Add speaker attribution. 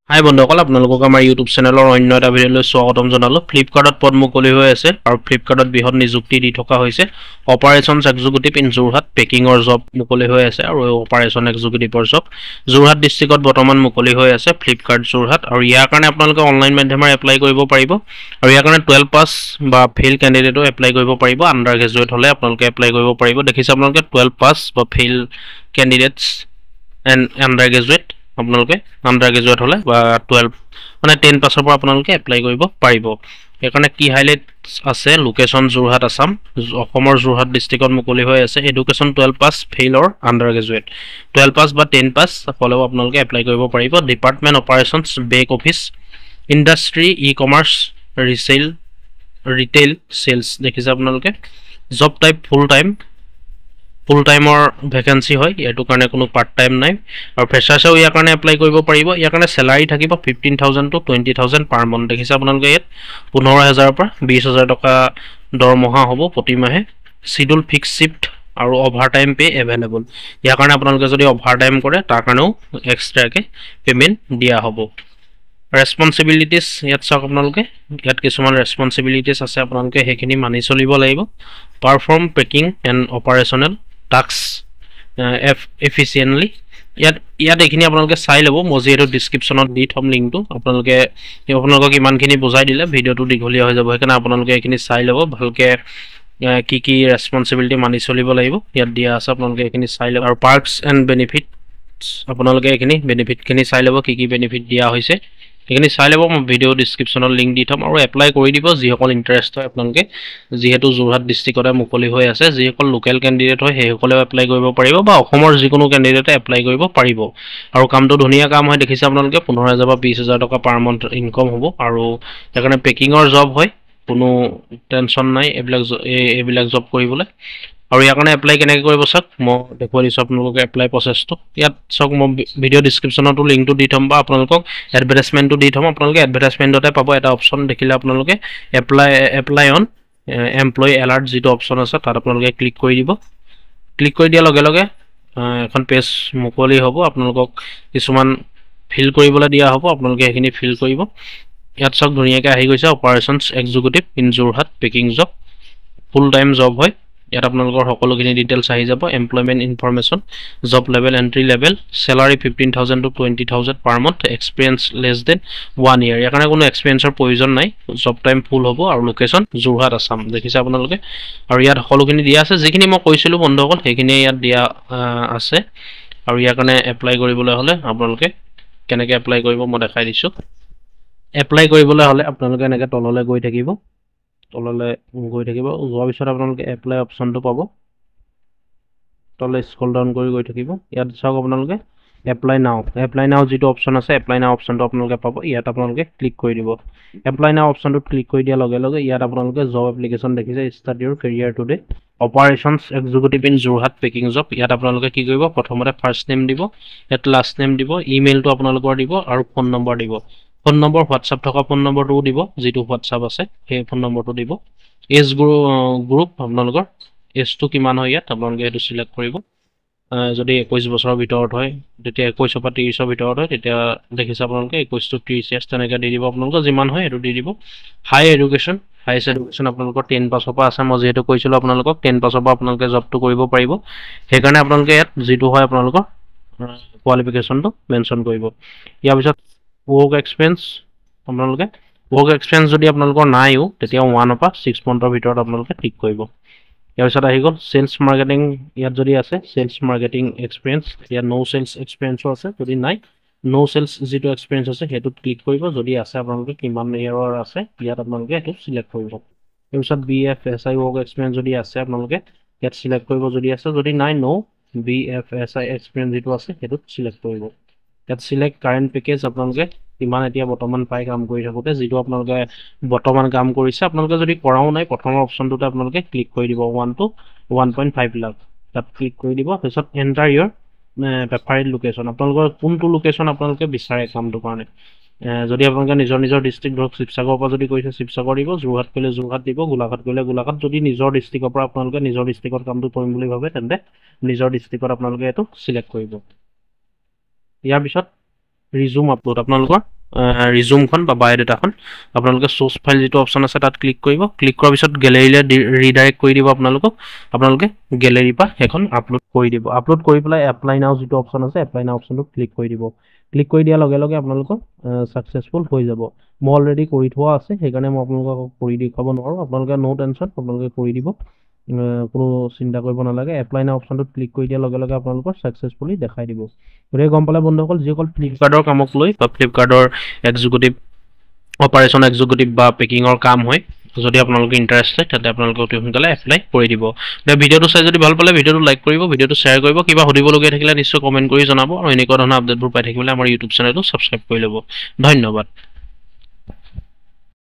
Speaker 1: হাই বন্ধুসকল, আপোনালোকক আমাৰ ইউটিউব চেনেলৰ অন্য এটা ভিডিঅ'লৈ স্বাগতম জনালোঁ। ফ্লিপকাৰ্টত পদ মুকলি হৈ আছে আৰু ফ্লিপকাৰ্টত বৃহৎ নিযুক্তি দি থকা হৈছে। অপাৰেশ্যনছ এক্সিকিউটিভ ইন যোৰহাট পেকিঙৰ জব মুকলি হৈ আছে আৰু অপাৰেশ্যন এক্সিকিউটিভৰ জব যোৰহাট ডিষ্ট্ৰিক্টত বৰ্তমান মুকলি হৈ আছে ফ্লিপকাৰ্ট যোৰহাট। আৰু ইয়াৰ কাৰণে আপোনালোকে অনলাইন মাধ্যমেৰে এপ্লাই কৰিব পাৰিব আৰু ইয়াৰ কাৰণে 12 পাছ বা ফেইল কেণ্ডিডেটো এপ্লাই কৰিব পাৰিব। আণ্ডাৰ গ্ৰেজুৱেট হ'লে আপোনালোকে এপ্লাই কৰিব পাৰিব। দেখিছে আপোনালোকে 12 পাছ বা fail candidates and under graduate আপোনালোকে আণ্ডাৰ গ্ৰেজুৱেট হ'লে বা 12 মানে 10 পাছৰ পৰা আপোনালোকে এপ্লাই কৰিব পাৰিব। সেইকাৰণে কি হাইলাইট আছে, লোকেশ্যন যোৰহাট আছাম, অসমৰ যোৰহাট ডিষ্ট্ৰিক্টত মুকলি হৈ আছে। Education 12 pass fail or under graduate 12 pass বা 10 পাছ হ'লেও আপোনালোকে এপ্লাই কৰিব পাৰিব। Department operations back office, industry, e commerce, retail sales. দেখিছে আপোনালোকে জব টাইপ ফুল টাইমৰ ভেকেঞ্চি হয়, এইটো কাৰণে কোনো পাৰ্ট টাইম নাই আৰু ফ্ৰেচাৰ্ছেও ইয়াৰ কাৰণে এপ্লাই কৰিব পাৰিব। ইয়াৰ কাৰণে চেলাৰী থাকিব 15,000 to 20,000 পাৰ মান্থ। দেখিছে আপোনালোকে ইয়াত 15,000 পৰা 20,000 টকা দৰমহা হ'ব প্ৰতিমাহে। চিডিউল ফিক্স শ্বিফ্ট আৰু অভাৰ টাইম পে এভেইলেবল। ইয়াৰ কাৰণে আপোনালোকে যদি অভাৰ টাইম কৰে তাৰ কাৰণেও এক্সট্ৰাকৈ পে'মেণ্ট দিয়া হ'ব। ৰেছপনচিবিলিটিছ ইয়াত চাওক আপোনালোকে, ইয়াত কিছুমান ৰেছপনচিবিলিটিছ আছে, আপোনালোকে সেইখিনি মানি চলিব লাগিব। Perform packing and operational task efficiently. ইয়াত এইখিনি আপোনালোকে চাই ল'ব। মই যিহেতু ডিছক্ৰিপশ্যনত দি থ'ম লিংকটো, আপোনালোকক ইমানখিনি বুজাই দিলে ভিডিঅ'টো দীঘলীয়া হৈ যাব। সেইকাৰণে আপোনালোকে এইখিনি চাই ল'ব ভালকৈ, কি ৰেছপনচিবিলিটি মানি চলিব লাগিব ইয়াত দিয়া আছে, আপোনালোকে এইখিনি চাই ল'ব। আৰু পাৰ্কছ এণ্ড বেনিফিটছ আপোনালোকে এইখিনি বেনিফিটখিনি চাই ল'ব, কি বেনিফিট দিয়া হৈছে সেইখিনি চাই ল'ব। মই ভিডিঅ' ডিছক্ৰিপশ্যনত লিংক দি থ'ম আৰু এপ্লাই কৰি দিব যিসকল ইণ্টাৰেষ্ট হয় আপোনালোকে। যিহেতু যোৰহাট ডিষ্ট্ৰিক্টতে মুকলি হৈ আছে, যিসকল লোকেল কেণ্ডিডেট হয় সেইসকলেও এপ্লাই কৰিব পাৰিব বা অসমৰ যিকোনো কেণ্ডিডেটে এপ্লাই কৰিব পাৰিব। আৰু কামটো ধুনীয়া কাম হয়, দেখিছে আপোনালোকে 15,000 বা 20,000 টকা পাৰ মান্থ ইনকম হ'ব। আৰু সেইকাৰণে পেকিঙৰ জব হয়, কোনো টেনশ্যন নাই এইবিলাক জব কৰিবলৈ। আৰু ইয়াৰ কাৰণে এপ্লাই কেনেকৈ কৰিব চাওক, মই দেখুৱাই দিছোঁ আপোনালোকে এপ্লাই প্ৰচেছটো। ইয়াত চাওক, মই ভিডিঅ' ডিছক্ৰিপশ্যনতো লিংকটো দি থ'ম বা আপোনালোকক এডভাৰটাইজমেণ্টটো দি থ'ম। আপোনালোকে এডভাৰটাইজমেণ্টতে পাব এটা অপশ্যন, দেখিলে আপোনালোকে এপ্লাই অন এমপ্লয়ী এলাৰ্ট যিটো অপশ্যন আছে তাত আপোনালোকে ক্লিক কৰি দিব। ক্লিক কৰি দিয়াৰ লগে লগে এখন পেজ মুকলি হ'ব। আপোনালোকক কিছুমান ফিল কৰিবলৈ দিয়া হ'ব, আপোনালোকে সেইখিনি ফিল কৰিব। ইয়াত চাওক ধুনীয়াকৈ আহি গৈছে, operations executive in Jorhat packing job, full time job হয়। ইয়াত আপোনালোকৰ সকলোখিনি ডিটেইলছ আহি যাব। Employment information, job level, entry level, salary 15,000 to 20,000 per month, experience less than 1 year। ইয়াৰ কাৰণে কোনো এক্সপিৰিয়েঞ্চৰ প্ৰয়োজন নাই, জব টাইম ফুল হ'ব। আৰু লোকেশ্যন যোৰহাট আছাম, দেখিছে আপোনালোকে। আৰু ইয়াত সকলোখিনি দিয়া আছে, যিখিনি মই কৈছিলোঁ বন্ধুসকল সেইখিনি ইয়াত দিয়া আছে। আৰু ইয়াৰ কাৰণে এপ্লাই কৰিবলৈ হ'লে আপোনালোকে কেনেকৈ এপ্লাই কৰিব মই দেখাই দিছোঁ। এপ্লাই কৰিবলৈ হ'লে আপোনালোকে এনেকৈ তললৈ গৈ থাকিব, যোৱাৰ পিছত আপোনালোকে এপ্লাই অপশ্যনটো পাব। তললৈ স্ক্ৰল ডাউন কৰি গৈ থাকিব। ইয়াত চাওক আপোনালোকে এপ্লাই নাও যিটো অপশ্যন আছে, এপ্লাই নাও অপশ্যনটো আপোনালোকে পাব। ইয়াত আপোনালোকে ক্লিক কৰি দিব। এপ্লাই নাও অপশ্যনটোত ক্লিক কৰি দিয়াৰ লগে লগে ইয়াত আপোনালোকে জব এপ্লিকেশ্যন দেখিছে, start Euro career today, operations executive in Jorhat packing job. ইয়াত আপোনালোকে কি কৰিব, প্ৰথমতে ফাৰ্ষ্ট নেম দিব, ইয়াত লাষ্ট নেম দিব, ইমেইলটো আপোনালোকৰ দিব আৰু ফোন নম্বৰ দিব। ফোন নম্বৰ হোৱাটছআপ থকা ফোন নম্বৰটোও দিব, যিটো হোৱাটছআপ আছে সেই ফোন নম্বৰটো দিব। এজ গ্ৰুপ আপোনালোকৰ এজটো কিমান হয় ইয়াত আপোনালোকে সেইটো চিলেক্ট কৰিব। যদি 21 বছৰৰ ভিতৰত হয় তেতিয়া 21 পৰা 30ৰ ভিতৰত হয় তেতিয়া দেখিছে আপোনালোকে 21 to 30 ইয়াৰ্ছ তেনেকৈ দি দিব। আপোনালোকৰ যিমান হয় সেইটো দি দিব। হাইয়েষ্ট এডুকেশ্যন আপোনালোকৰ 10 পাছৰ পৰা আছে। মই যিহেতু কৈছিলোঁ আপোনালোকক 10 পাছৰ পৰা আপোনালোকে জবটো কৰিব পাৰিব। সেইকাৰণে আপোনালোকে ইয়াত যিটো হয় আপোনালোকৰ কোৱালিফিকেশ্যনটো মেনশ্যন কৰিব। ইয়াৰ পিছত ৱৰ্ক এক্সপিৰিয়েঞ্চ যদি আপোনালোকৰ নাইও তেতিয়া 1 পৰা 6 মান্থৰ ভিতৰত আপোনালোকে টিক কৰিব। ইয়াৰ পিছত আহি গ'ল চেলছ মাৰ্কেটিং। ইয়াত যদি আছে চেলছ মাৰ্কেটিং এক্সপিৰিয়েঞ্চ, ইয়াত ন' চেলছ এক্সপিৰিয়েঞ্চো আছে। যদি নাই, ন' চেলছ যিটো এক্সপিৰিয়েঞ্চ আছে সেইটোত ক্লিক কৰিব। যদি আছে আপোনালোকে কিমান ইয়েৰৰ আছে ইয়াত আপোনালোকে সেইটো চিলেক্ট কৰিব। তাৰপিছত BFSI ৱৰ্ক এক্সপিৰিয়েঞ্চ যদি আছে আপোনালোকে ইয়াত চিলেক্ট কৰিব যদি আছে। যদি নাই, ন' BFSI এক্সপিৰিয়েঞ্চ যিটো আছে সেইটোত চিলেক্ট কৰিব। ইয়াত চিলেক্ট কাৰেণ্ট পেকেজ, আপোনালোকে কিমান এতিয়া বৰ্তমান পাই কাম কৰি থাকোঁতে, যিটো আপোনালোকে বৰ্তমান কাম কৰিছে। আপোনালোকে যদি কৰাও নাই, প্ৰথমৰ অপশ্যনটোতে আপোনালোকে ক্লিক কৰি দিব 1 to 1.5 লাখ, তাত ক্লিক কৰি দিব। তাৰপিছত এণ্টাৰ ইয়ৰ প্ৰেফাৰেড লোকেশ্যন, আপোনালোকৰ কোনটো লোকেশ্যন আপোনালোকে বিচাৰে কামটোৰ কাৰণে। যদি আপোনালোকে নিজৰ ডিষ্ট্ৰিক্ট, ধৰক শিৱসাগৰৰ পৰা যদি কৰিছে শিৱসাগৰ দিব, যোৰহাট কৰিলে যোৰহাট দিব, গোলাঘাট কৰিলে গোলাঘাট। যদি নিজৰ ডিষ্ট্ৰিক্টৰ পৰা আপোনালোকে নিজৰ ডিষ্ট্ৰিক্টত কামটো কৰিম বুলি ভাবে তেন্তে নিজৰ ডিষ্ট্ৰিক্টত আপোনালোকে এইটো চিলেক্ট কৰিব। ইয়াৰ পিছত ৰিজুম আপলোড আপোনালোকৰ ৰিজুমখন বা বায়'ডাটাখন আপোনালোকে চ'ৰ্চ ফাইল যিটো অপশ্যন আছে তাত ক্লিক কৰিব ক্লিক কৰাৰ পিছত গেলেৰীলৈ ৰিডাইৰেক্ট কৰি দিব আপোনালোকে গেলেৰীৰ পৰা এখন আপলোড কৰি দিব আপলোড কৰি পেলাই এপ্লাই নাও যিটো অপশ্যন আছে এপ্লাই নাও অপশ্যনটো ক্লিক কৰি দিব ক্লিক কৰি দিয়াৰ লগে লগে আপোনালোকৰ ছাকচেছফুল হৈ যাব মই অলৰেডি কৰি থোৱা আছে সেইকাৰণে মই আপোনালোকক কৰি দেখুৱাব নোৱাৰোঁ আপোনালোকে নো টেনশ্যন আপোনালোকে কৰি দিব কোনো চিন্তা কৰিব নালাগে এপ্লাই নাও অপশ্যনটোত ক্লিক কৰি দিয়াৰ লগে লগে আপোনালোকৰ ছাকচেছফুলি দেখাই দিব গতিকে গম পালে বন্ধুসকল যিসকল ফ্লিপকাৰ্টৰ কামক লৈ বা ফ্লিপকাৰ্টৰ এক্সিকিউটিভ অপাৰেশ্যন এক্সিকিউটিভ বা পেকিঙৰ কাম হয় যদি আপোনালোকে ইণ্টাৰেষ্টেড তেন্তে আপোনালোকে অতি সোনকালে এপ্লাই কৰি দিব ভিডিঅ'টো চাই যদি ভাল পালে ভিডিঅ'টো লাইক কৰিব ভিডিঅ'টো শ্বেয়াৰ কৰিব কিবা সুধিবলগীয়া থাকিলে নিশ্চয় কমেণ্ট কৰি জনাব আৰু এনেকুৱা ধৰণৰ আপডেটবোৰ পাই থাকিবলৈ আমাৰ ইউটিউব চেনেলটো ছাবস্ক্ৰাইব কৰি ল'ব ধন্যবাদ